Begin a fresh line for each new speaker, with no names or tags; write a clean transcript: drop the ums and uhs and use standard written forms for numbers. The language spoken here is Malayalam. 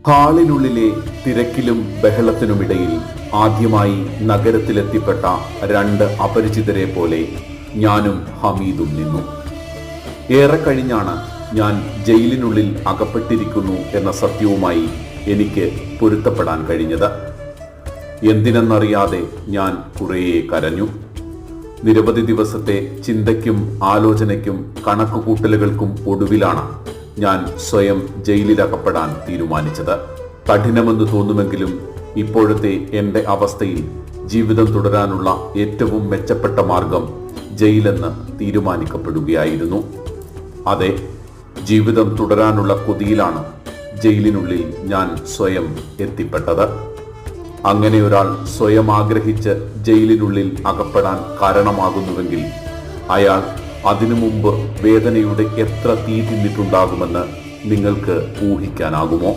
ഹാളിനുള്ളിലെ തിരക്കിലും ബഹളത്തിനുമിടയിൽ ആദ്യമായി നഗരത്തിലെത്തിപ്പെട്ട രണ്ട് അപരിചിതരെ പോലെ ഞാനും ഹമീദും നിന്നു. ഏറെ കഴിഞ്ഞാണ് ഞാൻ ജയിലിനുള്ളിൽ അകപ്പെട്ടിരിക്കുന്നു എന്ന സത്യവുമായി എനിക്ക് പൊരുത്തപ്പെടാൻ കഴിഞ്ഞത്. എന്തിനെന്നറിയാതെ ഞാൻ കുറേ കരഞ്ഞു. നിരവധി ദിവസത്തെ ചിന്തയ്ക്കും ആലോചനയ്ക്കും കണക്കുകൂട്ടലുകൾക്കും ഒടുവിലാണ് ഞാൻ സ്വയം ജയിലിലകപ്പെടാൻ തീരുമാനിച്ചത്. കഠിനമെന്ന് തോന്നുമെങ്കിലും ഇപ്പോഴത്തെ എൻ്റെ അവസ്ഥയിൽ ജീവിതം തുടരാനുള്ള ഏറ്റവും മെച്ചപ്പെട്ട മാർഗം ജയിലെന്ന് തീരുമാനിക്കപ്പെടുകയായിരുന്നു. അതെ, ജീവിതം തുടരാനുള്ള കൊതിയിലാണ് ജയിലിനുള്ളിൽ ഞാൻ സ്വയം എത്തിപ്പെട്ടത്. അങ്ങനെ ഒരാൾ സ്വയം ആഗ്രഹിച്ച് ജയിലിനുള്ളിൽ അകപ്പെടാൻ കാരണമാകുന്നുവെങ്കിൽ അയാൾ അതിനു മുമ്പ് വേദനയുടെ എത്ര തീ തിന്നിട്ടുണ്ടാകുമെന്ന് നിങ്ങൾക്ക് ഊഹിക്കാനാകുമോ?